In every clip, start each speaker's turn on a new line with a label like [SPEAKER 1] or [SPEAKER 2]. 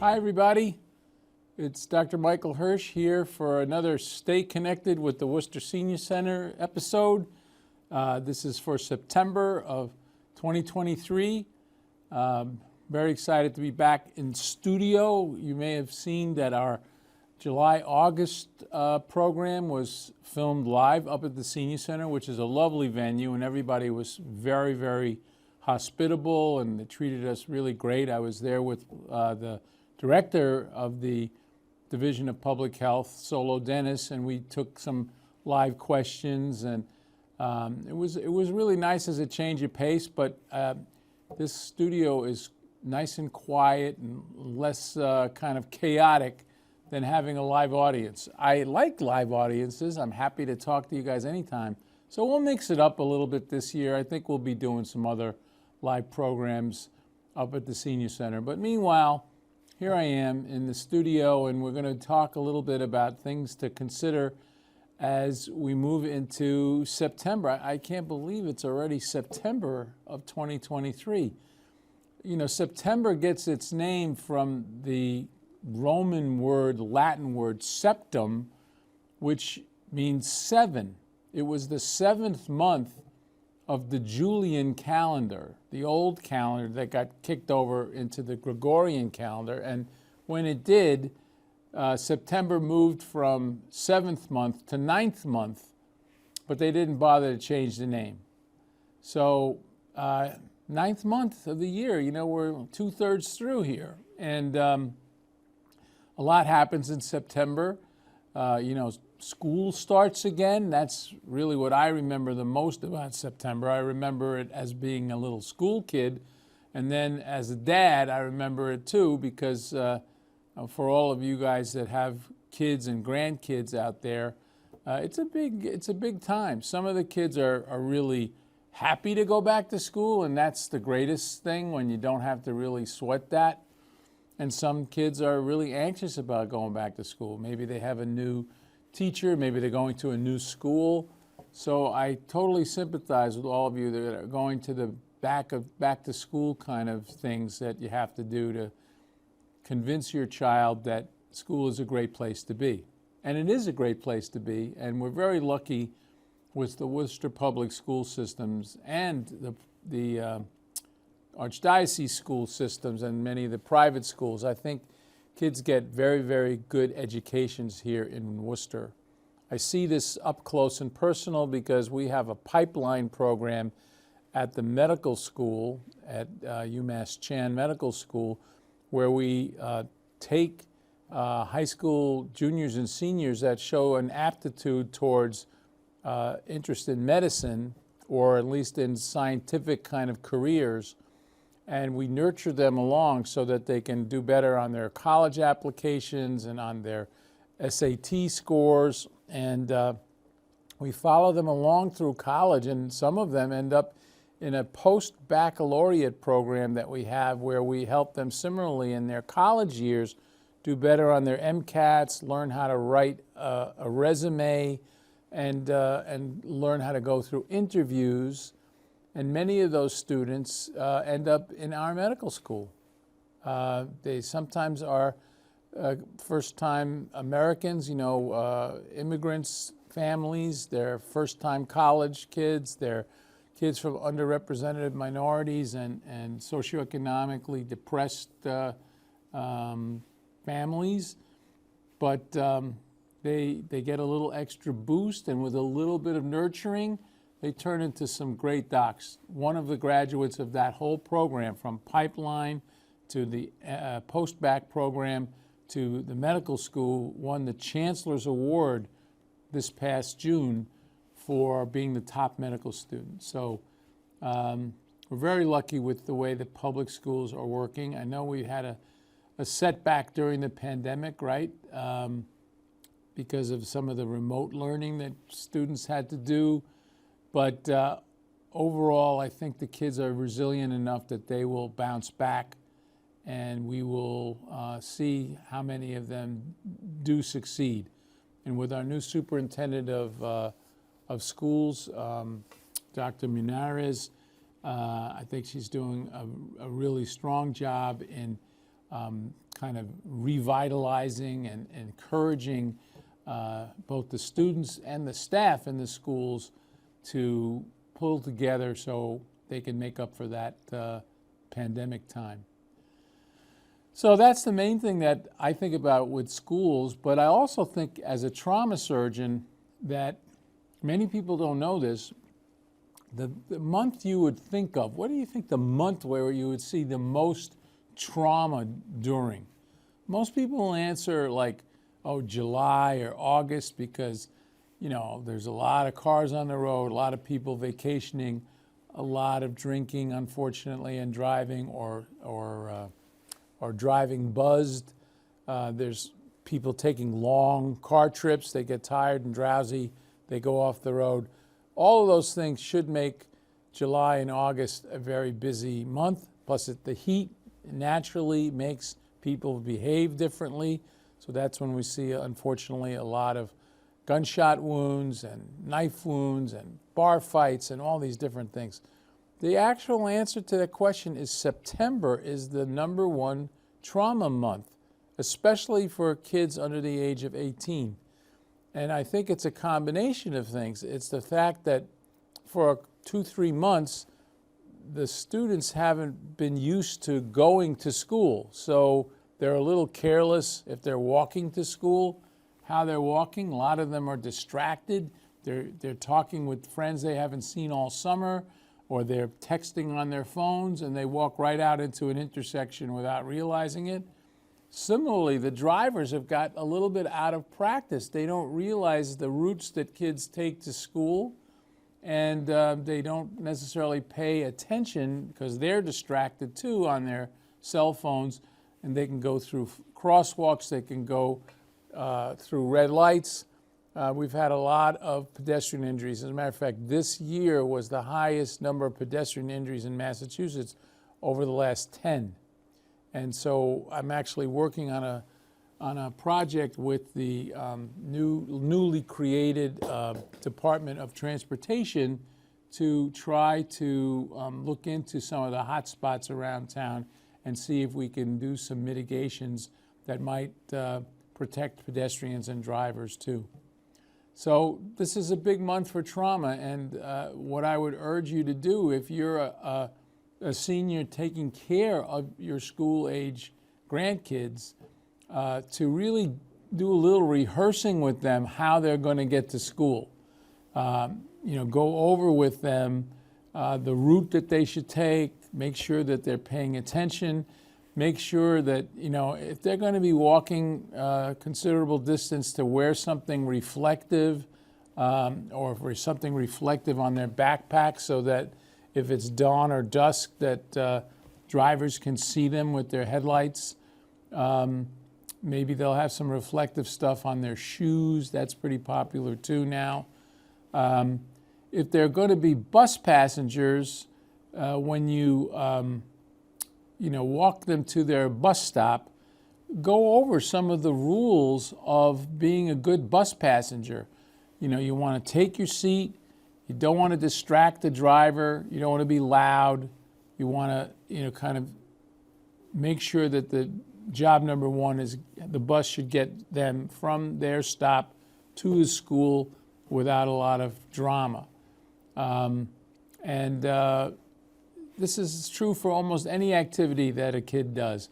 [SPEAKER 1] Hi, everybody. It's Dr. Michael Hirsch here for another Stay Connected with the Worcester Senior Center episode. This is for September of 2023. Very excited to be back in studio. You may have seen that our July-August program was filmed live up at the Senior Center, which is a lovely venue, and everybody was very, very hospitable, and they treated us really great. I was there with the director of the Division of Public Health, Solo Dennis, and we took some live questions, and it was really nice as a change of pace, but this studio is nice and quiet and less kind of chaotic than having a live audience. I like live audiences. I'm happy to talk to you guys anytime. So we'll mix it up a little bit this year. I think we'll be doing some other live programs up at the Senior Center. But meanwhile, here I am in the studio, and we're going to talk a little bit about things to consider as we move into September. I can't believe it's already September of 2023. You know, September gets its name from the Roman word, Latin word, septem, which means seven. It was the seventh month of the Julian calendar, the old calendar that got kicked over into the Gregorian calendar. And when it did, September moved from seventh month to ninth month, but they didn't bother to change the name. So ninth month of the year, you know, we're 2/3 through here. And a lot happens in September. You know, school starts again. That's really what I remember the most about September. I remember it as being a little school kid. And then as a dad, I remember it too, because for all of you guys that have kids and grandkids out there, it's a big time. Some of the kids are really happy to go back to school, and that's the greatest thing when you don't have to really sweat that. And some kids are really anxious about going back to school. Maybe they have a new teacher, maybe they're going to a new school. So I totally sympathize with all of you that are going to the back to school kind of things that you have to do to convince your child that school is a great place to be. And it is a great place to be, and we're very lucky with the Worcester public school systems and the Archdiocese school systems and many of the private schools. I think kids get very, very good educations here in Worcester. I see this up close and personal because we have a pipeline program at the medical school, at UMass Chan Medical School, where we take high school juniors and seniors that show an aptitude towards interest in medicine, or at least in scientific kind of careers, and we nurture them along so that they can do better on their college applications and on their SAT scores. And we follow them along through college, and some of them end up in a post-baccalaureate program that we have where we help them similarly in their college years do better on their MCATs, learn how to write a resume, and learn how to go through interviews. And many of those students end up in our medical school. They sometimes are first-time Americans, you know, immigrants, families. They're first-time college kids. They're kids from underrepresented minorities and socioeconomically depressed families. But they get a little extra boost, and with a little bit of nurturing, they turn into some great docs. One of the graduates of that whole program, from pipeline to the post-bac program to the medical school, won the Chancellor's Award this past June for being the top medical student. So we're very lucky with the way that public schools are working. I know we had a setback during the pandemic, right? Because of some of the remote learning that students had to do. But overall, I think the kids are resilient enough that they will bounce back, and we will see how many of them do succeed. And with our new superintendent of schools, Dr. Munares, I think she's doing a really strong job in kind of revitalizing and encouraging both the students and the staff in the schools to pull together so they can make up for that pandemic time. So that's the main thing that I think about with schools, but I also think as a trauma surgeon that many people don't know this. The month you would think of, what do you think the month where you would see the most trauma during? Most people will answer like, oh, July or August, because, you know, there's a lot of cars on the road, a lot of people vacationing, a lot of drinking, unfortunately, and driving or driving buzzed. There's people taking long car trips. They get tired and drowsy. They go off the road. All of those things should make July and August a very busy month. Plus, the heat naturally makes people behave differently. So that's when we see, unfortunately, a lot of gunshot wounds and knife wounds and bar fights and all these different things. The actual answer to that question is September is the #1 trauma month, especially for kids under the age of 18. And I think it's a combination of things. It's the fact that for 2-3 months, the students haven't been used to going to school. So they're a little careless if they're walking to school, how they're walking. A lot of them are distracted. They're talking with friends they haven't seen all summer, or they're texting on their phones, and they walk right out into an intersection without realizing it. Similarly, the drivers have got a little bit out of practice. They don't realize the routes that kids take to school, and they don't necessarily pay attention because they're distracted too on their cell phones, and they can go through crosswalks, they can go through red lights. We've had a lot of pedestrian injuries. As a matter of fact, this year was the highest number of pedestrian injuries in Massachusetts over the last 10. And so I'm actually working on a project with the newly created Department of Transportation to try to look into some of the hot spots around town and see if we can do some mitigations that might protect pedestrians and drivers too. So this is a big month for trauma, and what I would urge you to do if you're a senior taking care of your school-age grandkids, to really do a little rehearsing with them how they're going to get to school. Go over with them the route that they should take, make sure that they're paying attention, make sure that, if they're going to be walking considerable distance, to wear something reflective, or for something reflective on their backpack so that if it's dawn or dusk, that drivers can see them with their headlights. Maybe they'll have some reflective stuff on their shoes. That's pretty popular too now. If they're going to be bus passengers, when you walk them to their bus stop, go over some of the rules of being a good bus passenger. You want to take your seat. You don't want to distract the driver. You don't want to be loud. You want to, kind of make sure that the job number one is the bus should get them from their stop to the school without a lot of drama. This is true for almost any activity that a kid does.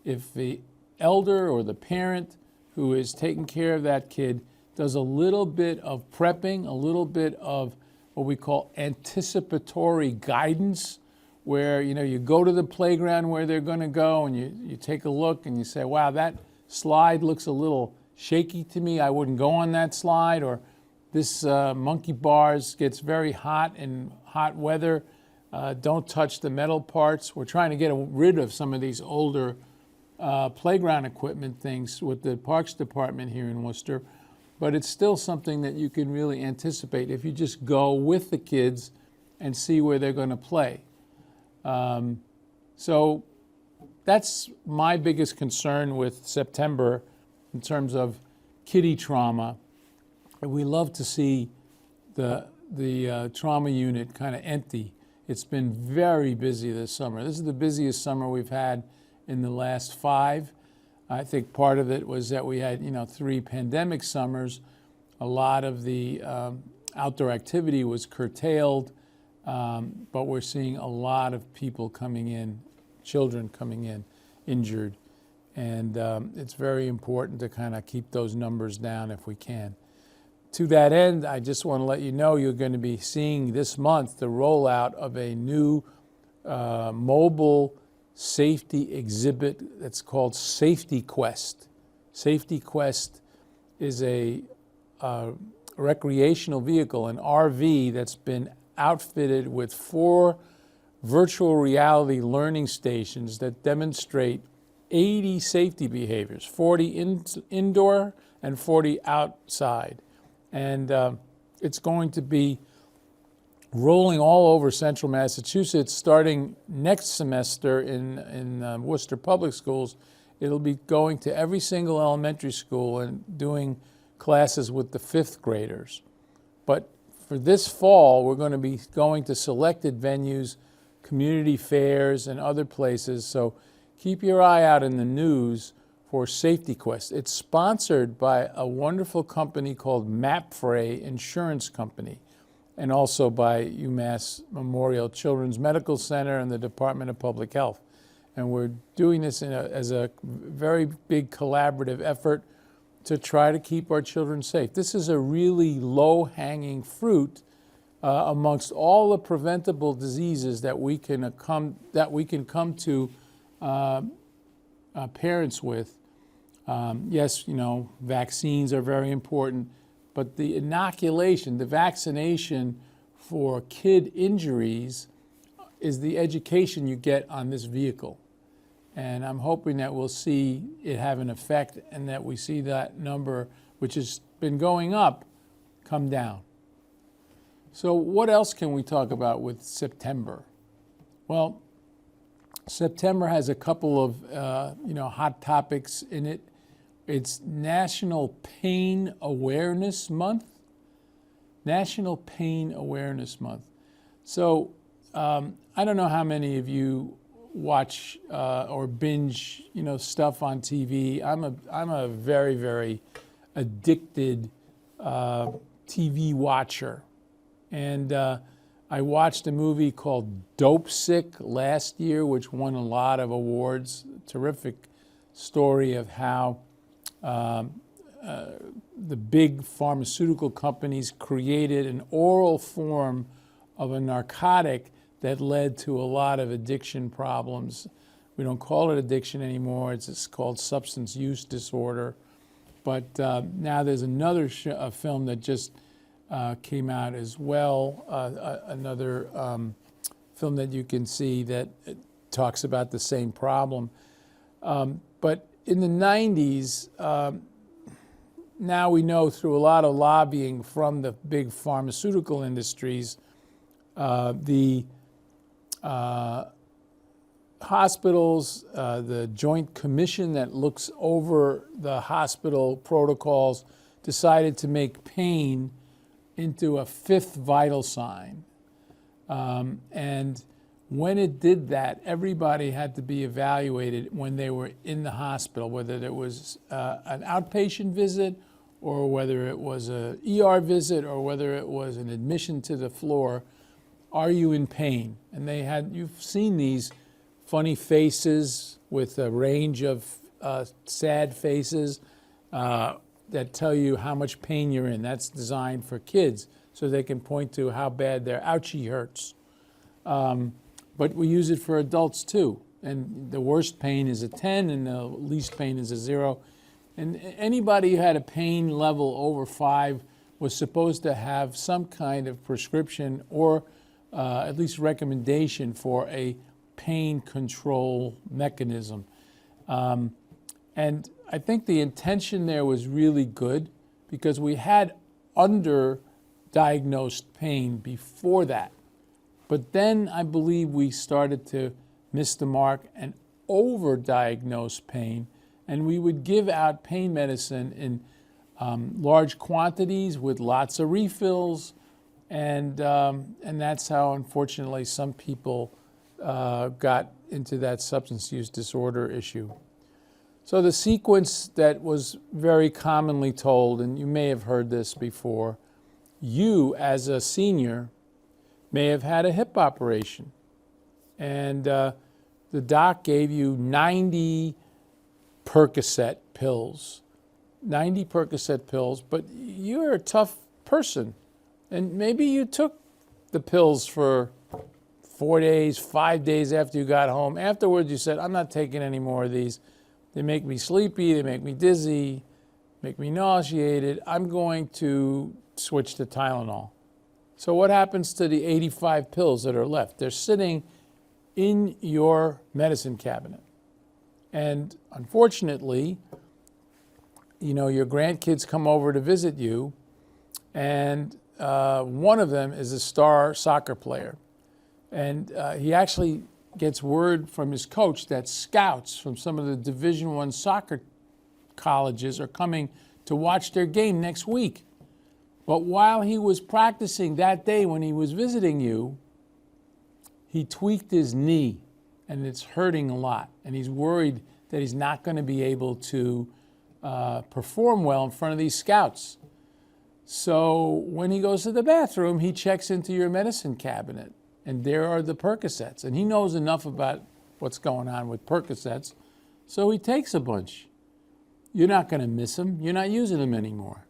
[SPEAKER 1] If the elder or the parent who is taking care of that kid does a little bit of prepping, a little bit of what we call anticipatory guidance, where you go to the playground where they're going to go and you take a look and you say, wow, that slide looks a little shaky to me, I wouldn't go on that slide, or this monkey bars gets very hot in hot weather, don't touch the metal parts. We're trying to get rid of some of these older playground equipment things with the Parks Department here in Worcester, but it's still something that you can really anticipate if you just go with the kids and see where they're going to play. So that's my biggest concern with September in terms of kiddie trauma. We love to see the trauma unit kind of empty. It's been very busy this summer. This is the busiest summer we've had in the last 5. I think part of it was that we had, 3 pandemic summers. A lot of the outdoor activity was curtailed, but we're seeing a lot of people coming in, children coming in, injured. And it's very important to kind of keep those numbers down if we can. To that end, I just want to let you know you're going to be seeing this month the rollout of a new mobile safety exhibit that's called Safety Quest. Safety Quest is a recreational vehicle, an RV, that's been outfitted with 4 virtual reality learning stations that demonstrate 80 safety behaviors, 40 indoor and 40 outside. And it's going to be rolling all over central Massachusetts starting next semester in Worcester Public Schools. It'll be going to every single elementary school and doing classes with the 5th graders. But for this fall, we're going to be going to selected venues, community fairs, and other places. So keep your eye out in the news for Safety Quest. It's sponsored by a wonderful company called MapFrey Insurance Company, and also by UMass Memorial Children's Medical Center and the Department of Public Health. And we're doing this as a very big collaborative effort to try to keep our children safe. This is a really low-hanging fruit amongst all the preventable diseases that we can come to parents with. Yes, vaccines are very important, but the inoculation, the vaccination for kid injuries is the education you get on this vehicle. And I'm hoping that we'll see it have an effect and that we see that number, which has been going up, come down. So what else can we talk about with September? Well, September has a couple of hot topics in it. It's National Pain Awareness Month. National Pain Awareness Month. So I don't know how many of you watch or binge, stuff on TV. I'm a very, very addicted TV watcher, and I watched a movie called Dope Sick last year, which won a lot of awards. Terrific story of how the big pharmaceutical companies created an oral form of a narcotic that led to a lot of addiction problems. We don't call it addiction anymore. It's called substance use disorder. But now there's another film that just came out as well, another film that you can see that talks about the same problem. But in the 90s, now we know through a lot of lobbying from the big pharmaceutical industries, the hospitals, the Joint Commission that looks over the hospital protocols, decided to make pain into a 5th vital sign. And when it did that, everybody had to be evaluated when they were in the hospital, whether it was an outpatient visit or whether it was an ER visit or whether it was an admission to the floor. Are you in pain? And you've seen these funny faces with a range of sad faces that tell you how much pain you're in. That's designed for kids so they can point to how bad their ouchie hurts. But we use it for adults too. And the worst pain is a 10 and the least pain is a 0. And anybody who had a pain level over 5 was supposed to have some kind of prescription or at least recommendation for a pain control mechanism. And I think the intention there was really good because we had underdiagnosed pain before that. But then I believe we started to miss the mark and overdiagnose pain, and we would give out pain medicine in large quantities with lots of refills, and that's how, unfortunately, some people got into that substance use disorder issue. So the sequence that was very commonly told, and you may have heard this before, you as a senior may have had a hip operation, and the doc gave you 90 Percocet pills, but you're a tough person, and maybe you took the pills for 4 days, 5 days after you got home. Afterwards, you said, I'm not taking any more of these. They make me sleepy, they make me dizzy, make me nauseated. I'm going to switch to Tylenol. So what happens to the 85 pills that are left? They're sitting in your medicine cabinet. And unfortunately, your grandkids come over to visit you, and one of them is a star soccer player. And he actually gets word from his coach that scouts from some of the Division I soccer colleges are coming to watch their game next week. But while he was practicing that day when he was visiting you, he tweaked his knee, and it's hurting a lot. And he's worried that he's not going to be able to perform well in front of these scouts. So when he goes to the bathroom, he checks into your medicine cabinet, and there are the Percocets. And he knows enough about what's going on with Percocets, so he takes a bunch. You're not going to miss them. You're not using them anymore.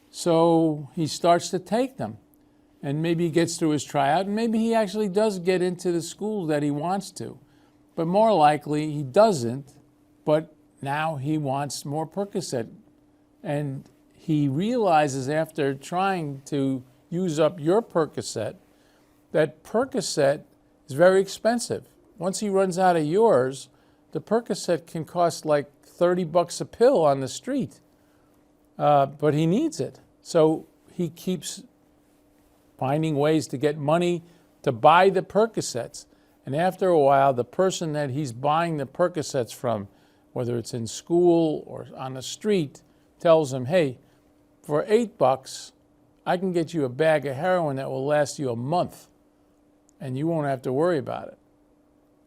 [SPEAKER 1] So he starts to take them, and maybe he gets through his tryout, and maybe he actually does get into the school that he wants to. But more likely, he doesn't, but now he wants more Percocet. And he realizes after trying to use up your Percocet that Percocet is very expensive. Once he runs out of yours, the Percocet can cost like $30 a pill on the street. But he needs it. So he keeps finding ways to get money to buy the Percocets. And after a while, the person that he's buying the Percocets from, whether it's in school or on the street, tells him, hey, for $8, I can get you a bag of heroin that will last you a month, and you won't have to worry about it.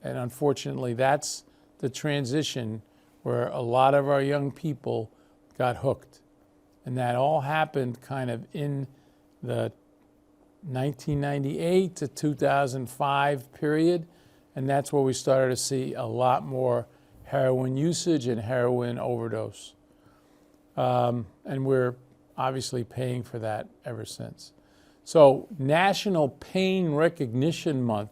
[SPEAKER 1] And unfortunately, that's the transition where a lot of our young people got hooked. And that all happened kind of in the 1998 to 2005 period. And that's where we started to see a lot more heroin usage and heroin overdose. And we're obviously paying for that ever since. So National Pain Recognition Month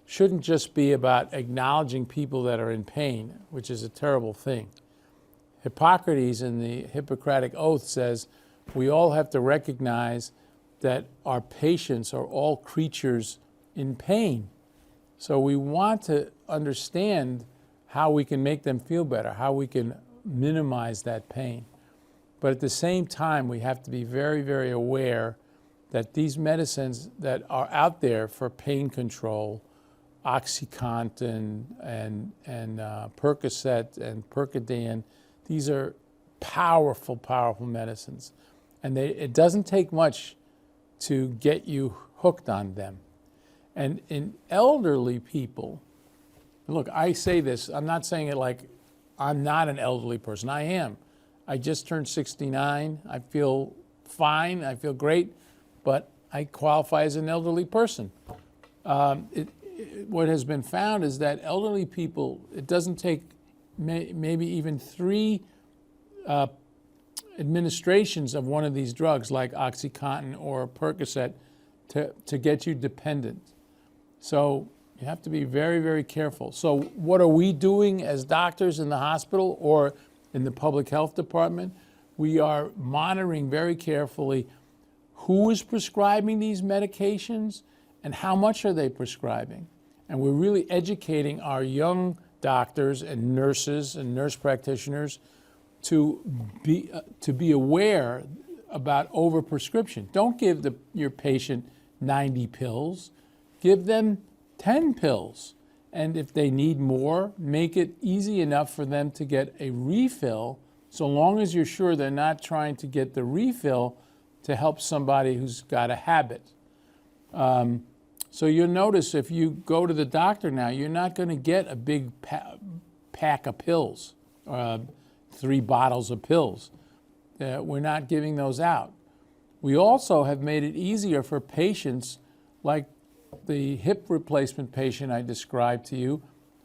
[SPEAKER 1] shouldn't just be about acknowledging people that are in pain, which is a terrible thing. Hippocrates in the Hippocratic Oath says we all have to recognize that our patients are all creatures in pain. So we want to understand how we can make them feel better, how we can minimize that pain. But at the same time, we have to be very, very aware that these medicines that are out there for pain control, OxyContin and Percocet and Percodan, these are powerful, powerful medicines. And it doesn't take much to get you hooked on them. And in elderly people, look, I say this, I'm not saying it like I'm not an elderly person. I am. I just turned 69. I feel fine. I feel great. But I qualify as an elderly person. What has been found is that elderly people, it doesn't take maybe even 3 administrations of one of these drugs like OxyContin or Percocet to get you dependent. So you have to be very, very careful. So what are we doing as doctors in the hospital or in the public health department? We are monitoring very carefully who is prescribing these medications and how much are they prescribing. And we're really educating our young doctors and nurses and nurse practitioners to be aware about overprescription. Don't give your patient 90 pills. Give them 10 pills. And if they need more, make it easy enough for them to get a refill, so long as you're sure they're not trying to get the refill to help somebody who's got a habit. So you'll notice if you go to the doctor now, you're not going to get a big pack of pills. 3 bottles of pills. We're not giving those out. We also have made it easier for patients like the hip replacement patient I described to you.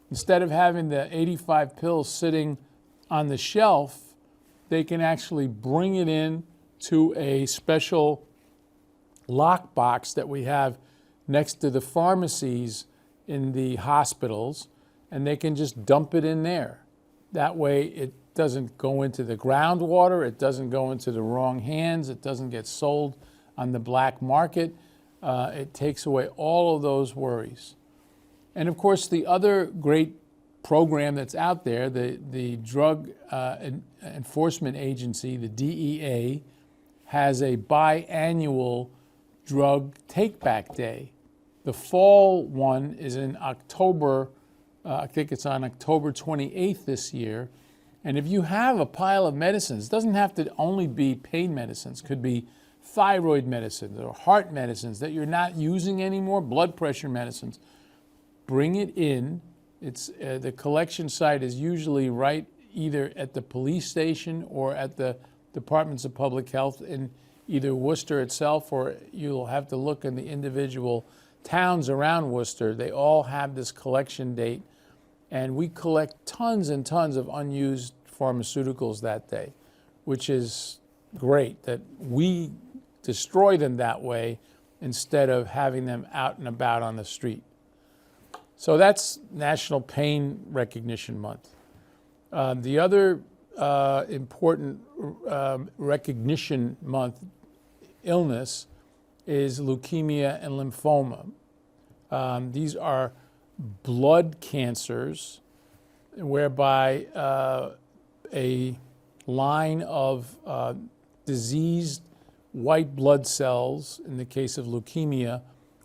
[SPEAKER 1] Instead of having the 85 pills sitting on the shelf, they can actually bring it in to a special lock box that we have next to the pharmacies in the hospitals, and they can just dump it in there. That way it doesn't go into the groundwater, it doesn't go into the wrong hands, it doesn't get sold on the black market. It takes away all of those worries. And of course, the other great program that's out there, the Drug Enforcement Agency, the DEA, has a biannual drug take-back day. The fall one is in October, I think it's on October 28th this year. And if you have a pile of medicines, it doesn't have to only be pain medicines, it could be thyroid medicines or heart medicines that you're not using anymore, blood pressure medicines, bring it in. It's the collection site is usually right either at the police station or at the departments of public health in either Worcester itself, or you'll have to look in the individual towns around Worcester. They all have this collection date, and we collect tons and tons of unused pharmaceuticals that day, which is great that we destroy them that way instead of having them out and about on the street. So that's National Pain Recognition Month. The other important recognition month illness is leukemia and lymphoma. These are blood cancers whereby a line of diseased white blood cells, in the case of leukemia,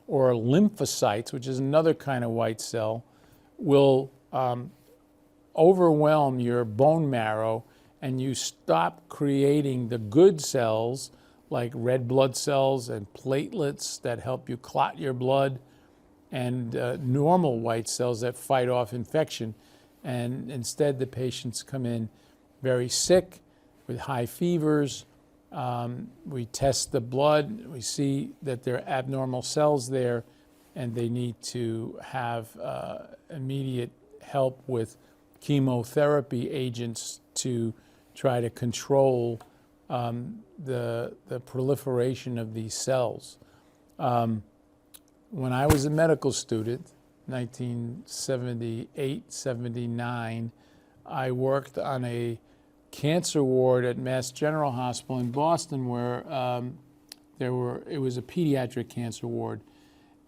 [SPEAKER 1] or lymphocytes, which is another kind of white cell, will overwhelm your bone marrow, and you stop creating the good cells like red blood cells and platelets that help you clot your blood, and normal white cells that fight off infection. And instead, the patients come in very sick with high fevers. We test the blood, we see that there are abnormal cells there, and they need to have immediate help with chemotherapy agents to try to control the proliferation of these cells. When I was a medical student, 1978, 79, I worked on a cancer ward at Mass General Hospital in Boston where it was a pediatric cancer ward.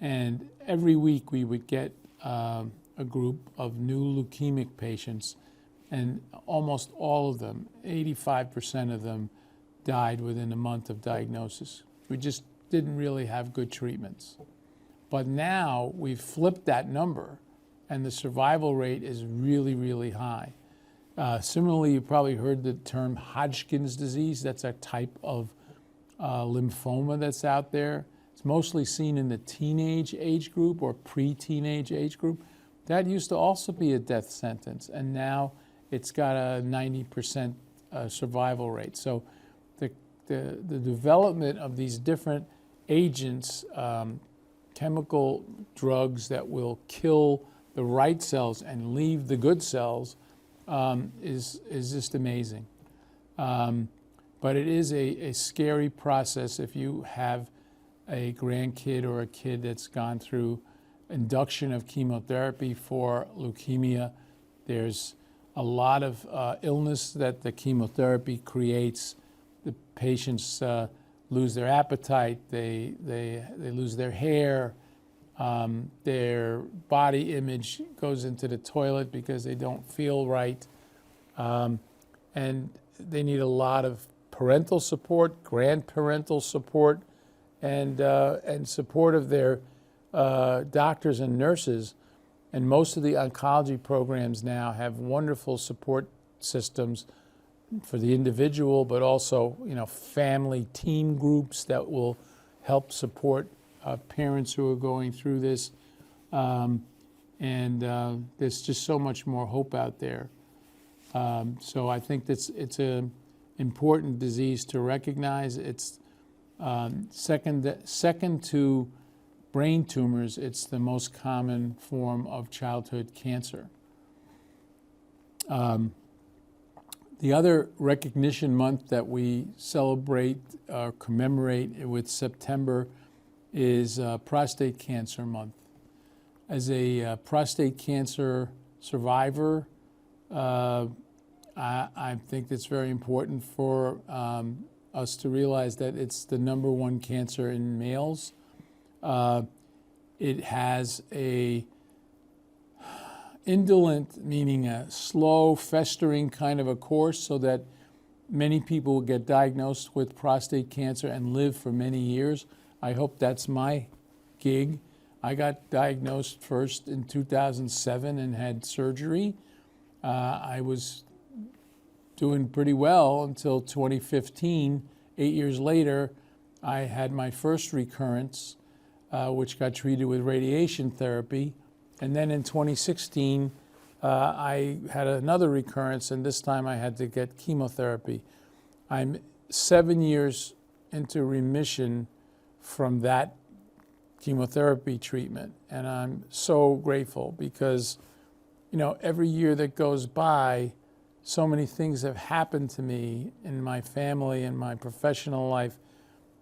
[SPEAKER 1] And every week we would get a group of new leukemic patients, and almost all of them, 85% of them, died within a month of diagnosis. We just didn't really have good treatments. But now we've flipped that number, and the survival rate is really, really high. Similarly, you probably heard the term Hodgkin's disease. That's a type of lymphoma that's out there. It's mostly seen in the teenage age group or pre-teenage age group. That used to also be a death sentence, and now it's got a 90% survival rate. So the development of these different agents, chemical drugs that will kill the right cells and leave the good cells, is just amazing. But it is a scary process if you have a grandkid or a kid that's gone through induction of chemotherapy for leukemia. There's a lot of illness that the chemotherapy creates. The patients lose their appetite, they lose their hair, their body image goes into the toilet because they don't feel right. And they need a lot of parental support, grandparental support, and support of their doctors and nurses. And most of the oncology programs now have wonderful support systems for the individual, but also, family team groups that will help support parents who are going through this. And there's just so much more hope out there. So I think it's an important disease to recognize. It's second to brain tumors, it's the most common form of childhood cancer. The other recognition month that we celebrate or commemorate with September is Prostate Cancer Month. As a prostate cancer survivor, I think it's very important for us to realize that it's the #1 cancer in males. It has a indolent, meaning a slow, festering kind of a course, so that many people will get diagnosed with prostate cancer and live for many years. I hope that's my gig. I got diagnosed first in 2007 and had surgery. I was doing pretty well until 2015. 8 years later, I had my first recurrence, which got treated with radiation therapy. And then in 2016, I had another recurrence, and this time I had to get chemotherapy. I'm 7 years into remission from that chemotherapy treatment, and I'm so grateful because, every year that goes by, so many things have happened to me in my family and my professional life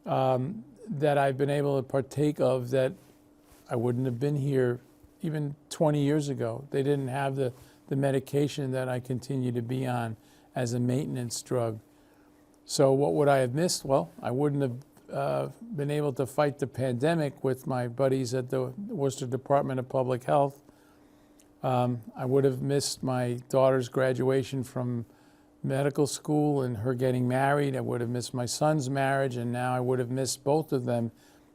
[SPEAKER 1] that I've been able to partake of that I wouldn't have been here even 20 years ago. They didn't have the medication that I continue to be on as a maintenance drug. So what would I have missed? Well, I wouldn't have been able to fight the pandemic with my buddies at the Worcester Department of Public Health. I would have missed my daughter's graduation from medical school and her getting married. I would have missed my son's marriage, and now I would have missed both of them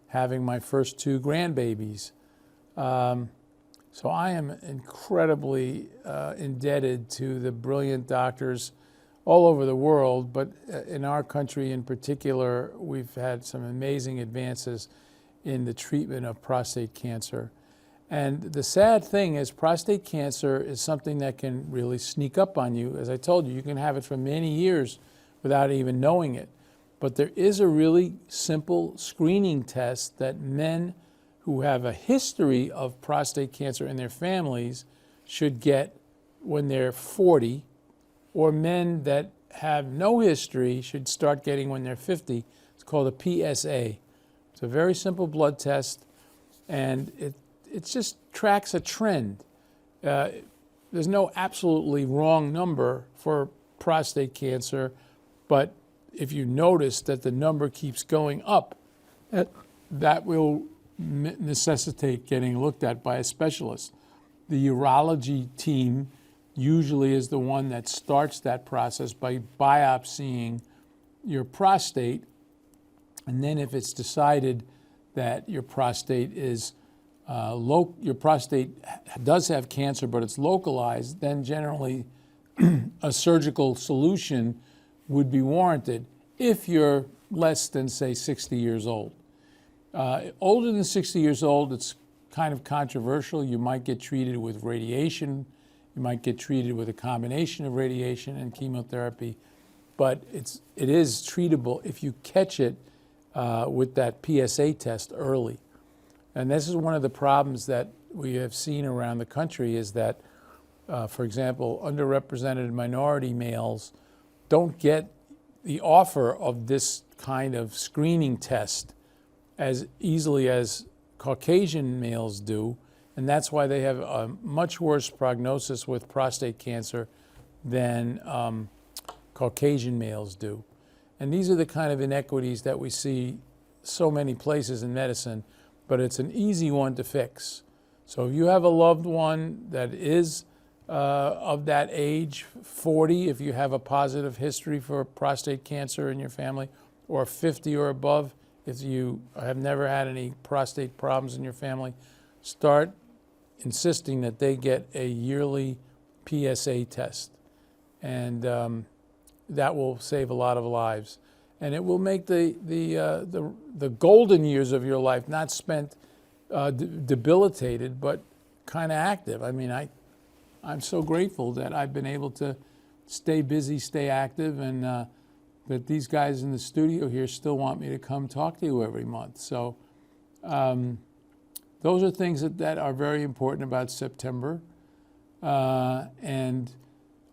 [SPEAKER 1] having my first 2 grandbabies. So I am incredibly indebted to the brilliant doctors all over the world, but in our country in particular, we've had some amazing advances in the treatment of prostate cancer. And the sad thing is prostate cancer is something that can really sneak up on you. As I told you, you can have it for many years without even knowing it. But there is a really simple screening test that men who have a history of prostate cancer in their families should get when they're 40, or men that have no history should start getting when they're 50. It's called a PSA. It's a very simple blood test, and it just tracks a trend. There's no absolutely wrong number for prostate cancer, but if you notice that the number keeps going up, that will necessitate getting looked at by a specialist. The urology team usually is the one that starts that process by biopsying your prostate, and then if it's decided that your prostate is your prostate does have cancer, but it's localized, then generally a surgical solution would be warranted if you're less than, say, 60 years old. Older than 60 years old, it's kind of controversial. You might get treated with radiation. You might get treated with a combination of radiation and chemotherapy, but it is treatable if you catch it with that PSA test early. And this is one of the problems that we have seen around the country is that, for example, underrepresented minority males don't get the offer of this kind of screening test as easily as Caucasian males do, and that's why they have a much worse prognosis with prostate cancer than Caucasian males do. And these are the kind of inequities that we see so many places in medicine, but it's an easy one to fix. So if you have a loved one that is of that age, 40, if you have a positive history for prostate cancer in your family, or 50 or above, if you have never had any prostate problems in your family, start insisting that they get a yearly PSA test. And that will save a lot of lives. And it will make the golden years of your life not spent debilitated, but kind of active. I mean, I'm so grateful that I've been able to stay busy, stay active, and that these guys in the studio here still want me to come talk to you every month. So those are things that are very important about September. And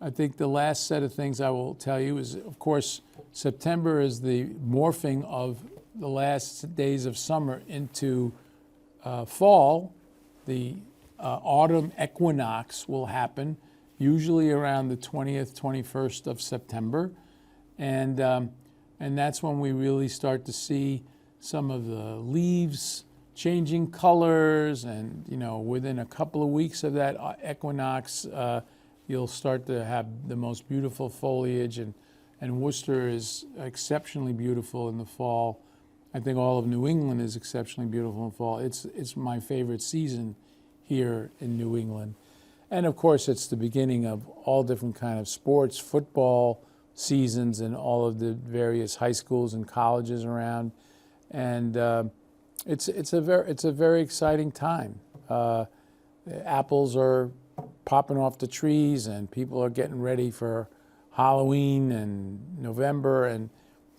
[SPEAKER 1] I think the last set of things I will tell you is, of course, September is the morphing of the last days of summer into fall. The autumn equinox will happen usually around the 20th, 21st of September. And that's when we really start to see some of the leaves changing colors. And, you know, within a couple of weeks of that equinox, you'll start to have the most beautiful foliage. And Worcester is exceptionally beautiful in the fall. I think all of New England is exceptionally beautiful in the fall. It's my favorite season here in New England. And of course, it's the beginning of all different kind of sports, football seasons in all of the various high schools and colleges around. And it's a very exciting time. Apples are popping off the trees, and people are getting ready for Halloween and November, and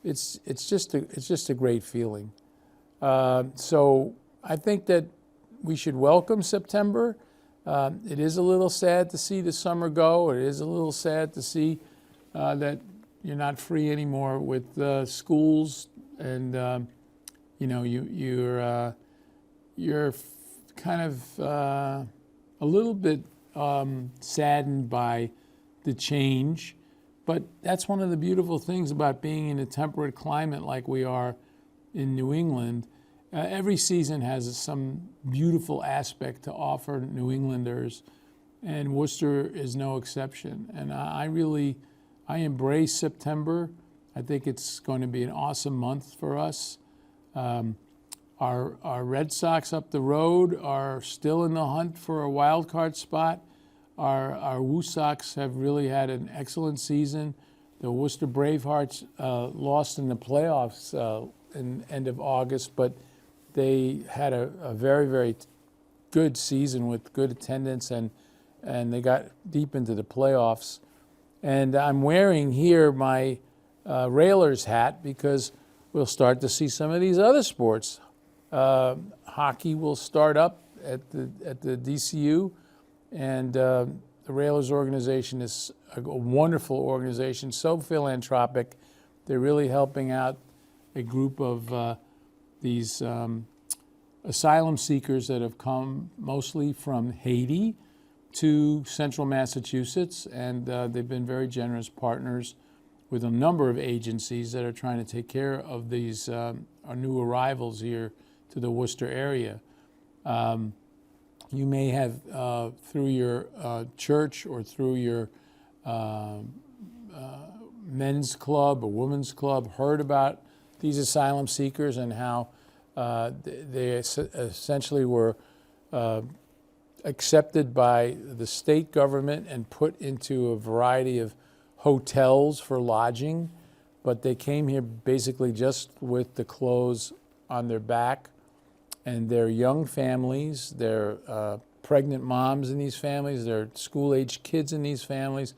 [SPEAKER 1] it's just a great feeling. So I think that we should welcome September. It is a little sad to see the summer go. It is a little sad to see that you're not free anymore with schools, and you know, you're kind of a little bit saddened by the change. But that's one of the beautiful things about being in a temperate climate like we are in New England. Every season has some beautiful aspect to offer New Englanders, and Worcester is no exception. And I embrace September. I think it's going to be an awesome month for us. Our Red Sox up the road are still in the hunt for a wild card spot. Our Woo Sox have really had an excellent season. The Worcester Bravehearts lost in the playoffs in end of August, but they had a very, very good season with good attendance, and they got deep into the playoffs. And I'm wearing here my Railers hat because we'll start to see some of these other sports. Hockey will start up at the DCU, and the Railers organization is a wonderful organization, so philanthropic. They're really helping out a group of these asylum seekers that have come mostly from Haiti to central Massachusetts, and they've been very generous partners with a number of agencies that are trying to take care of these our new arrivals here to the Worcester area. You may have, through your church or through your men's club or women's club, heard about these asylum seekers and how they essentially were accepted by the state government and put into a variety of hotels for lodging, but they came here basically just with the clothes on their back. And they're young families, they're pregnant moms in these families, they're school-age kids in these families.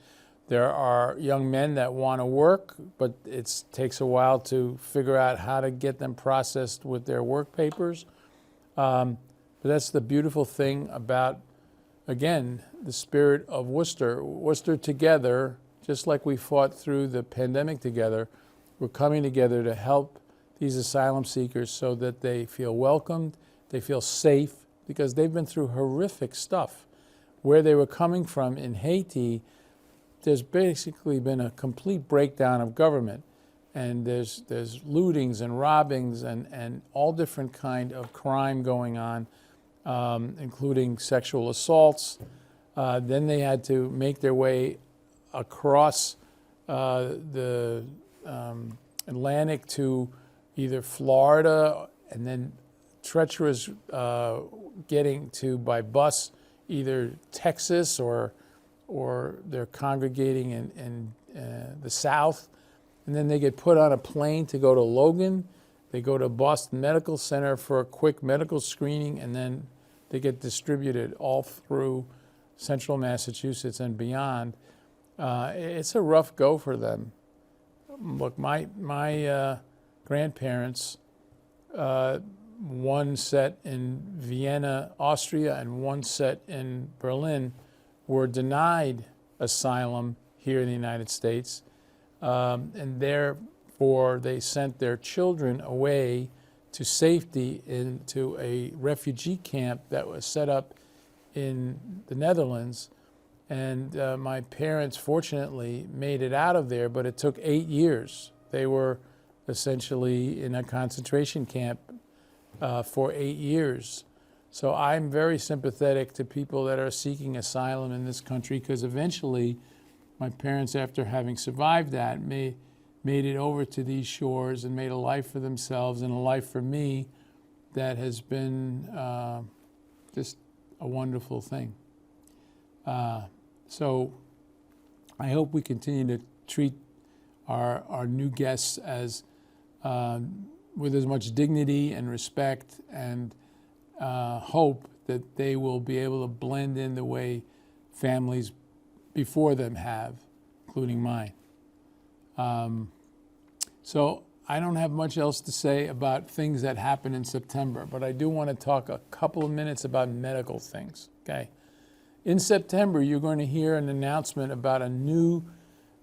[SPEAKER 1] There are young men that want to work, but it takes a while to figure out how to get them processed with their work papers. But that's the beautiful thing about, again, the spirit of Worcester. Worcester together, just like we fought through the pandemic together, we're coming together to help these asylum seekers so that they feel welcomed, they feel safe, because they've been through horrific stuff. Where they were coming from in Haiti, there's basically been a complete breakdown of government. And there's lootings and robbings and all different kind of crime going on, including sexual assaults. Then they had to make their way across the Atlantic to either Florida, and then treacherous getting to by bus either Texas or they're congregating in the South, and then they get put on a plane to go to Logan. They go to Boston Medical Center for a quick medical screening, and then they get distributed all through central Massachusetts and beyond. it's a rough go for them. Look, my grandparents, one set in Vienna, Austria, and one set in Berlin, were denied asylum here in the United States, and therefore they sent their children away to safety into a refugee camp that was set up in the Netherlands. And my parents, fortunately, made it out of there, but it took 8 years. They were essentially in a concentration camp for 8 years. So I'm very sympathetic to people that are seeking asylum in this country, because eventually my parents, after having survived that, made it over to these shores and made a life for themselves and a life for me that has been just a wonderful thing. So I hope we continue to treat our new guests as with as much dignity and respect, and hope that they will be able to blend in the way families before them have, including mine. So I don't have much else to say about things that happen in September, but I do want to talk a couple of minutes about medical things, okay? In September, you're going to hear an announcement about a new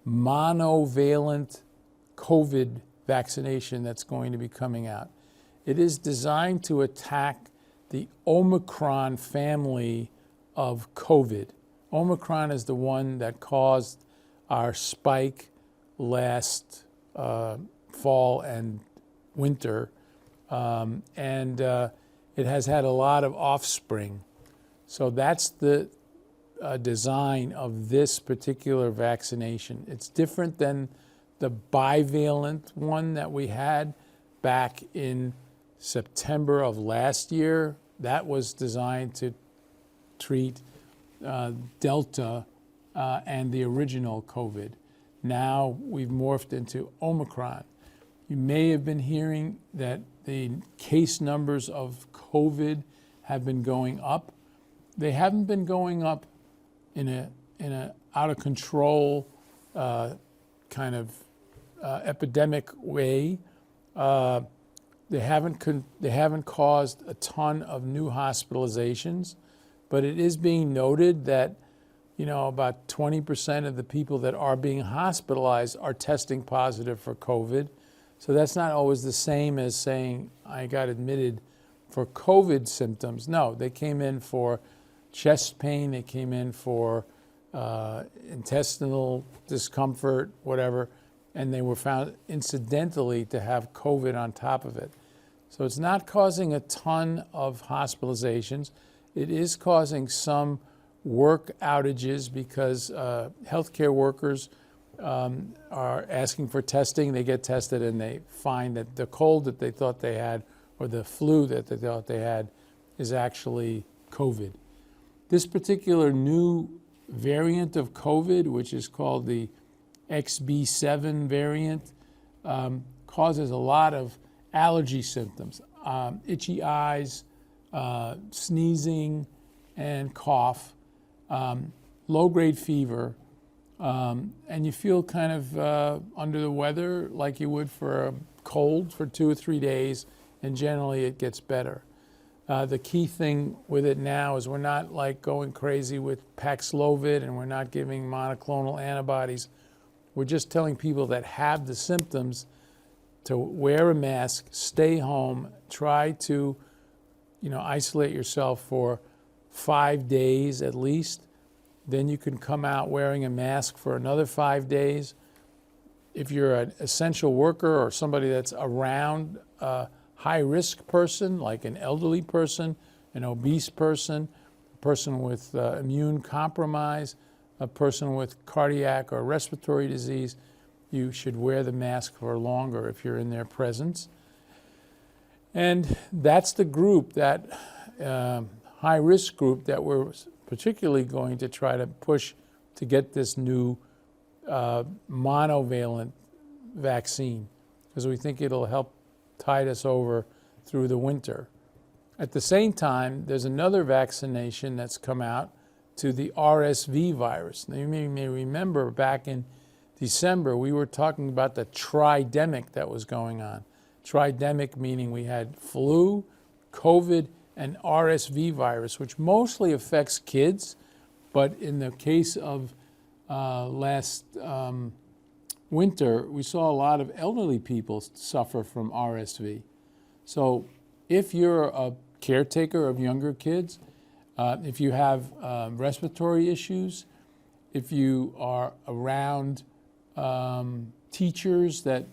[SPEAKER 1] monovalent COVID vaccination that's going to be coming out. It is designed to attack the Omicron family of COVID. Omicron is the one that caused our spike last fall and winter, and it has had a lot of offspring. So that's the design of this particular vaccination. It's different than the bivalent one that we had back in September of last year. That was designed to treat Delta and the original COVID. Now we've morphed into Omicron. You may have been hearing that the case numbers of COVID have been going up. They haven't been going up in a out of control kind of epidemic way. They haven't caused a ton of new hospitalizations, but it is being noted that about 20% of the people that are being hospitalized are testing positive for COVID. So that's not always the same as saying I got admitted for COVID symptoms. No, they came in for chest pain, they came in for intestinal discomfort, whatever, and they were found incidentally to have COVID on top of it. So it's not causing a ton of hospitalizations. It is causing some work outages because healthcare workers are asking for testing. They get tested and they find that the cold that they thought they had or the flu that they thought they had is actually COVID. This particular new variant of COVID, which is called the XB7 variant, causes a lot of allergy symptoms, itchy eyes, sneezing, and cough, low-grade fever, and you feel kind of under the weather like you would for a cold for 2 or 3 days, and generally it gets better. The key thing with it now is we're not like going crazy with Paxlovid, and we're not giving monoclonal antibodies. We're just telling people that have the symptoms to wear a mask, stay home, try to isolate yourself for 5 days at least. Then you can come out wearing a mask for another 5 days. If you're an essential worker or somebody that's around a high-risk person, like an elderly person, an obese person, a person with immune compromise, a person with cardiac or respiratory disease, you should wear the mask for longer if you're in their presence. And that's the group, that high-risk group that we're particularly going to try to push to get this new monovalent vaccine, because we think it'll help tide us over through the winter. At the same time, there's another vaccination that's come out to the RSV virus. Now, you may remember back in December, we were talking about the tridemic that was going on. Tridemic meaning we had flu, COVID, and RSV virus, which mostly affects kids. But in the case of last winter, we saw a lot of elderly people suffer from RSV. So if you're a caretaker of younger kids, if you have respiratory issues, if you are around teachers that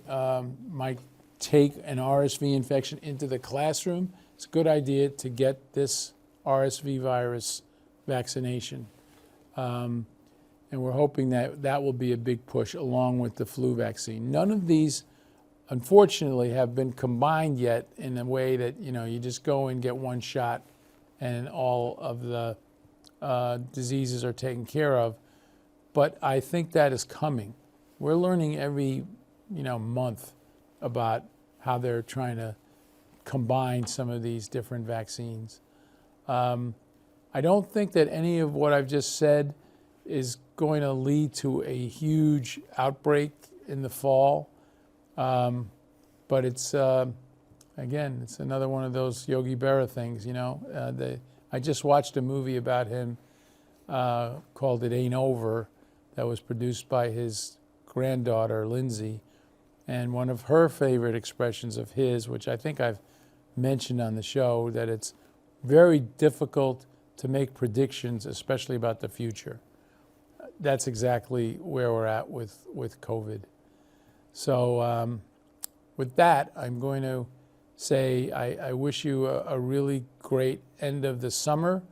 [SPEAKER 1] might take an RSV infection into the classroom, it's a good idea to get this RSV virus vaccination. And we're hoping that that will be a big push along with the flu vaccine. None of these, unfortunately, have been combined yet in a way that, you just go and get one shot and all of the diseases are taken care of. But I think that is coming. We're learning every, month about how they're trying to combine some of these different vaccines. I don't think that any of what I've just said is going to lead to a huge outbreak in the fall. But it's, again, it's another one of those Yogi Berra things, I just watched a movie about him called It Ain't Over that was produced by his granddaughter, Lindsay. And one of her favorite expressions of his, which I think I've mentioned on the show, that it's very difficult to make predictions, especially about the future. That's exactly where we're at with COVID. So with that, I'm going to say I wish you a really great end of the summer.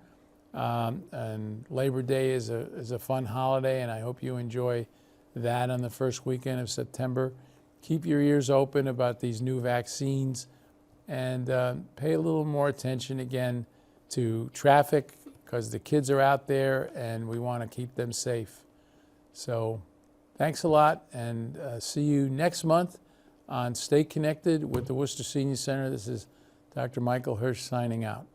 [SPEAKER 1] And Labor Day is a fun holiday, and I hope you enjoy that on the first weekend of September. Keep your ears open about these new vaccines, and pay a little more attention again to traffic, because the kids are out there and we want to keep them safe. So thanks a lot, and see you next month on Stay Connected with the Worcester Senior Center. This is Dr. Michael Hirsch signing out.